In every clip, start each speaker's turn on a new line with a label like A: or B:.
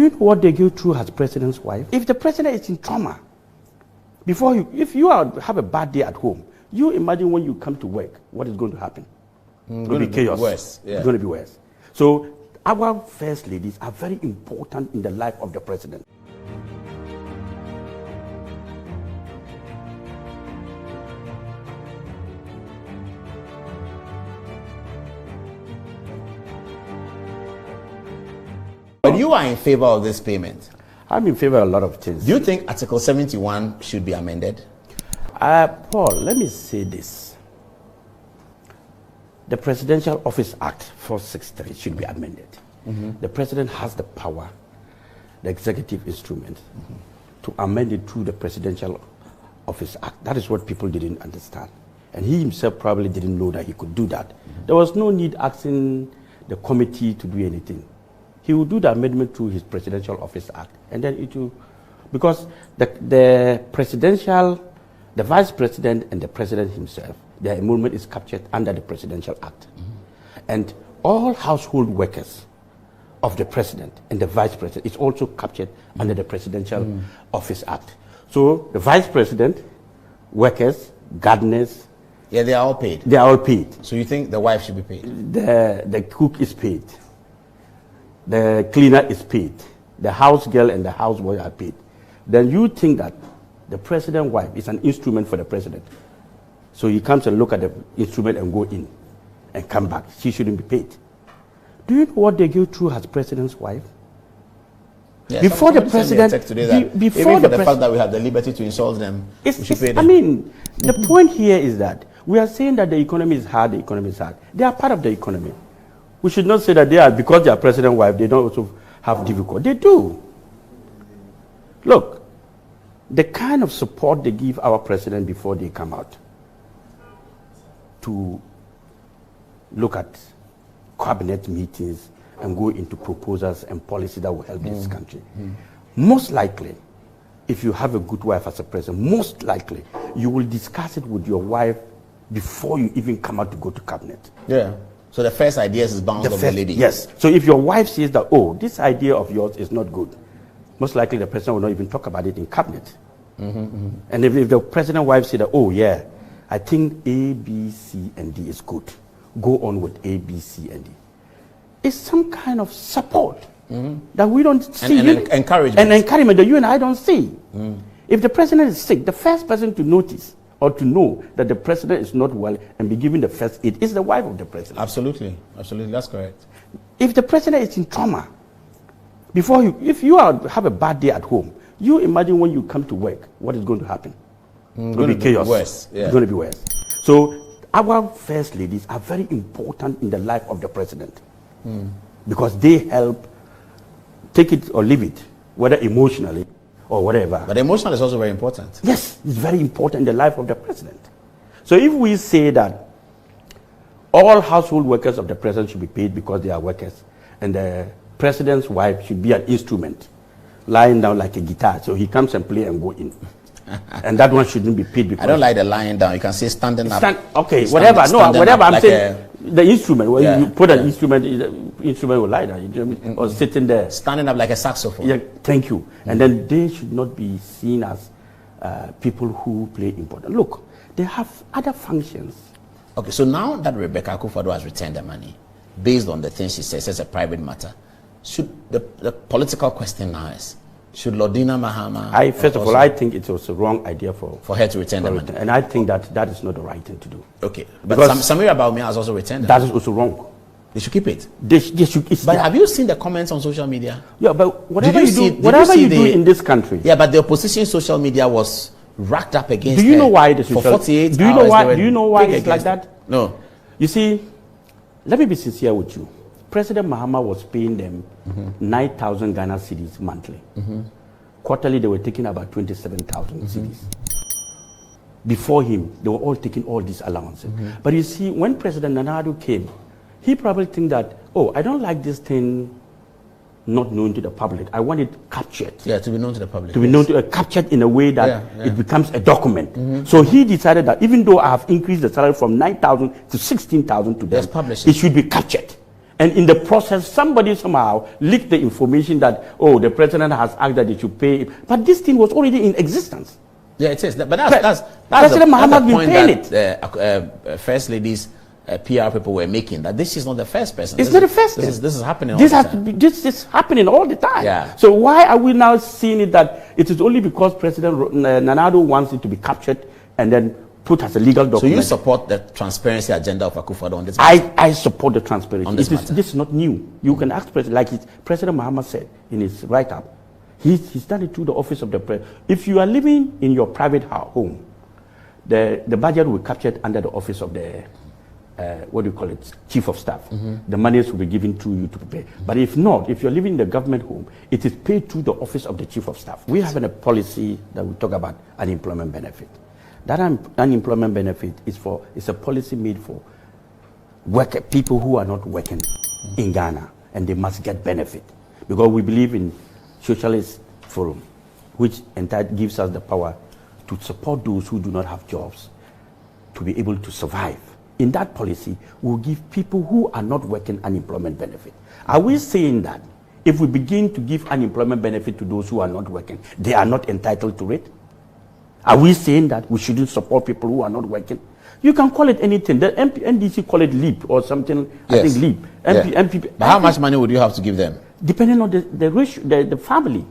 A: you know what they go through as president's wife? If the president is in trauma, if you have a bad day at home, you imagine when you come to work, what is going to happen? It's going to be chaos.
B: Worse. Yeah.
A: It's going to be worse. So our first ladies are very important in the life of the president.
B: But you are in favor of this payment.
A: I'm in favor of a lot of things.
B: Do you think Article 71 should be amended?
A: Paul, let me say this. The Presidential Office Act 463 should be amended. The president has the power, the executive instrument, to amend it through the Presidential Office Act. That is what people didn't understand. And he himself probably didn't know that he could do that. There was no need asking the committee to do anything. He will do the amendment through his Presidential Office Act. And then it will, because the vice president and the president himself, their emolument is captured under the Presidential Act. And all household workers of the president and the vice president is also captured under the Presidential Office Act. So the vice president, workers, gardeners,
B: yeah, they are all paid.
A: They are all paid.
B: So you think the wife should be paid?
A: The cook is paid. The cleaner is paid. The house girl and the houseboy are paid. Then you think that the president's wife is an instrument for the president. So he comes and look at the instrument and go in and come back. She shouldn't be paid. Do you know what they go through as president's wife?
B: Yeah,
A: before the president,
B: before the fact that we have the liberty to insult them, we should pay them.
A: I mean, the point here is that we are saying that the economy is hard, the economy is hard. They are part of the economy. We should not say that they are, because they are president's wife, they don't also have difficulty. They do. Look, the kind of support they give our president before they come out to look at cabinet meetings and go into proposals and policy that will help this country. Most likely, if you have a good wife as a president, most likely you will discuss it with your wife before you even come out to go to cabinet.
B: Yeah. So the first idea is bounced off the lady.
A: Yes. So if your wife says that, oh, this idea of yours is not good, most likely the president will not even talk about it in cabinet. And if the president's wife says that, oh yeah, I think A, B, C, and D is good, go on with A, B, C, and D. It's some kind of support that we don't see.
B: And encouragement.
A: And encouragement that you and I don't see. If the president is sick, the first person to notice or to know that the president is not well and be given the first aid is the wife of the president.
B: Absolutely. Absolutely. That's correct.
A: If the president is in trauma, if you have a bad day at home, you imagine when you come to work, what is going to happen? It's going to be chaos.
B: Worse. Yeah.
A: It's going to be worse. So our first ladies are very important in the life of the president because they help take it or leave it, whether emotionally or whatever.
B: But emotional is also very important.
A: Yes, it's very important in the life of the president. So if we say that all household workers of the president should be paid because they are workers, and the president's wife should be an instrument, lying down like a guitar, so he comes and play and go in. And that one shouldn't be paid because...
B: I don't like the lying down. You can say standing up.
A: Okay, whatever. Whatever. I'm saying the instrument. Where you put an instrument, the instrument will lie down, or sitting there.
B: Standing up like a saxophone.
A: Yeah, thank you. And then they should not be seen as people who play important. Look, they have other functions.
B: Okay, so now that Rebecca Akuffo Addo has returned the money, based on the things she says, it's a private matter. Should the political question now is, should Lordina Mahama...
A: First of all, I think it was a wrong idea for
B: her to return the money.
A: And I think that is not the right thing to do.
B: Okay. But Samira Bawumia has also returned it.
A: That is also wrong.
B: They should keep it.
A: They should,
B: but have you seen the comments on social media?
A: Yeah, but whatever you do in this country...
B: Yeah, but the opposition social media was racked up against
A: Do you know why the
B: for 48 hours?
A: Do you know why it's like that?
B: No.
A: You see, let me be sincere with you. President Mahama was paying them 9,000 Ghana cedis monthly. Quarterly, they were taking about 27,000 cedis. Before him, they were all taking all these allowances. But you see, when President Nana Addo came, he probably think that, oh, I don't like this thing not known to the public. I want it captured.
B: Yeah, to be known to the public.
A: To be known to captured in a way that it becomes a document. So he decided that even though I have increased the salary from 9,000 to 16,000 to them, it should be captured. And in the process, somebody somehow leaked the information that, oh, the president has asked that they should pay. But this thing was already in existence.
B: Yeah, it is. But that's
A: President Muhammad
B: the
A: been
B: point
A: paying
B: that First Lady's PR people were making, that this is not the first person.
A: It's not the first person.
B: This is happening all the time.
A: This is happening all the time.
B: Yeah.
A: So why are we now seeing it that it is only because President Nana Addo wants it to be captured and then put as a legal document?
B: So you support the transparency agenda of Akuffo Addo on this
A: matter? I support the transparency.
B: On this matter.
A: This is not new. You can ask President, like President Muhammad said in his write-up, he's done it through the office of the president. If you are living in your private home, the budget will be captured under the office of the chief of staff. The monies will be given to you to prepare. But if not, if you're living in the government home, it is paid through the office of the chief of staff. We have a policy that we talk about unemployment benefit. That unemployment benefit is a policy made for people who are not working in Ghana, and they must get benefit, because we believe in socialist forum, which gives us the power to support those who do not have jobs to be able to survive. In that policy, we'll give people who are not working unemployment benefit. Are we saying that if we begin to give unemployment benefit to those who are not working, they are not entitled to it? Are we saying that we shouldn't support people who are not working? You can call it anything. The NDC call it LEAP or something. Yes. I think LEAP.
B: But how much money would you have to give them?
A: Depending on the ratio, the family.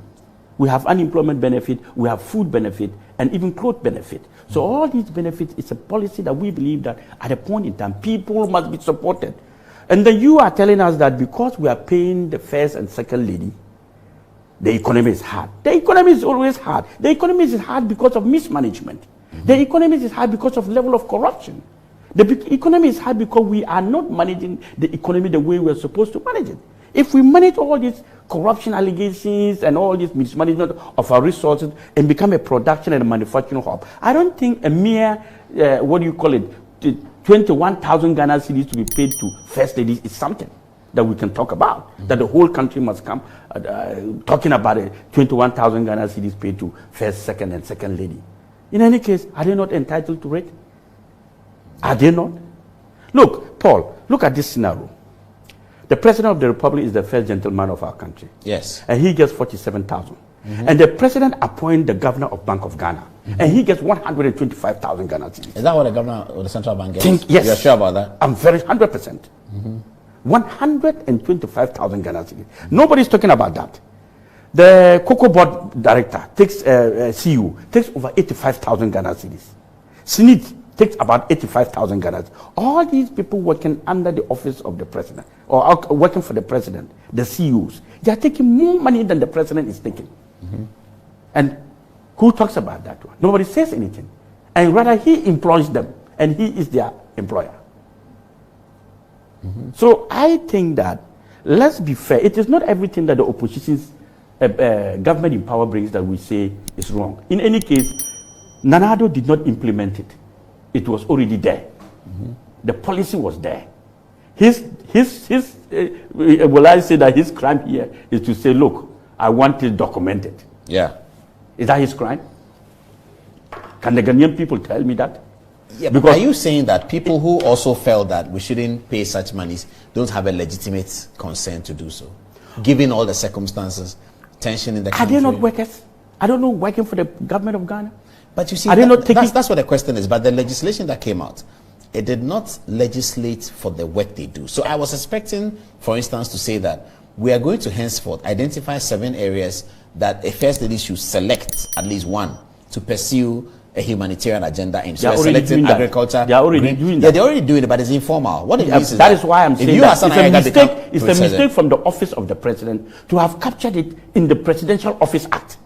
A: We have unemployment benefit, we have food benefit, and even clothes benefit. So all these benefits is a policy that we believe that at a point in time, people must be supported. And then you are telling us that because we are paying the first and second lady, the economy is hard. The economy is always hard. The economy is hard because of mismanagement. The economy is hard because of level of corruption. The economy is hard because we are not managing the economy the way we are supposed to manage it. If we manage all these corruption allegations and all this mismanagement of our resources and become a production and a manufacturing hub, I don't think a mere, 21,000 Ghana cedis to be paid to first ladies is something that we can talk about. That the whole country must come talking about it, 21,000 Ghana cedis paid to first, second, and second lady. In any case, are they not entitled to it? Are they not? Look, Paul, look at this scenario. The President of the Republic is the first gentleman of our country.
B: Yes.
A: And he gets 47,000. And the President appoints the Governor of Bank of Ghana. And he gets 125,000 Ghana cedis.
B: Is that what the Governor of the Central Bank gets?
A: Yes.
B: You're sure about that?
A: I'm very 100%. 125,000 Ghana cedis. Nobody's talking about that. The Cocoa Board Director takes, CEO, takes over 85,000 Ghana cedis. Senate takes about 85,000 Ghana. All these people working under the office of the president, or working for the president, the CEOs, they are taking more money than the president is taking. And who talks about that one? Nobody says anything. And rather he employs them, and he is their employer. So I think that, let's be fair, it is not everything that the opposition's government in power brings that we say is wrong. In any case, Nana Addo did not implement it. It was already there. The policy was there. Will I say that his crime here is to say, look, I want it documented.
B: Yeah.
A: Is that his crime? Can the Ghanaian people tell me that?
B: Yeah, because are you saying that people who also felt that we shouldn't pay such monies don't have a legitimate concern to do so, given all the circumstances, tension in the country?
A: Are they not workers? I don't know, working for the government of Ghana?
B: But you see, that's what the question is. But the legislation that came out, it did not legislate for the work they do. So I was expecting, for instance, to say that we are going to henceforth identify 7 areas that a first lady should select at least one to pursue a humanitarian agenda in. So
A: they are already doing
B: agriculture.
A: They are already doing that.
B: Yeah, they're already doing it, but it's informal. What it means is
A: that is why I'm saying that it's a mistake from the office of the president to have captured it in the Presidential Office Act.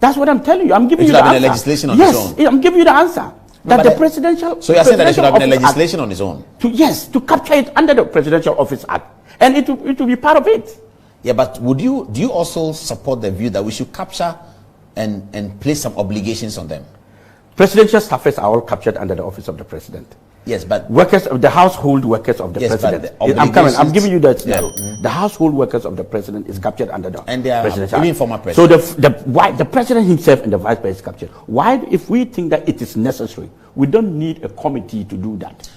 A: That's what I'm telling you. I'm giving you the answer.
B: It should have been a legislation on
A: its
B: own.
A: Yes, I'm giving you the answer. That the presidential.
B: So you're saying that there should have been a legislation on its own?
A: To capture it under the Presidential Office Act, and it will be part of it.
B: Yeah, but do you also support the view that we should capture and place some obligations on them?
A: Presidential staffers are all captured under the office of the president.
B: Yes, but
A: workers of the household workers of the president. I'm giving you that scenario. Yeah. The household workers of the president is captured under the presidential.
B: Even former president.
A: So the president himself and the vice president is captured. Why, if we think that it is necessary, we don't need a committee to do that.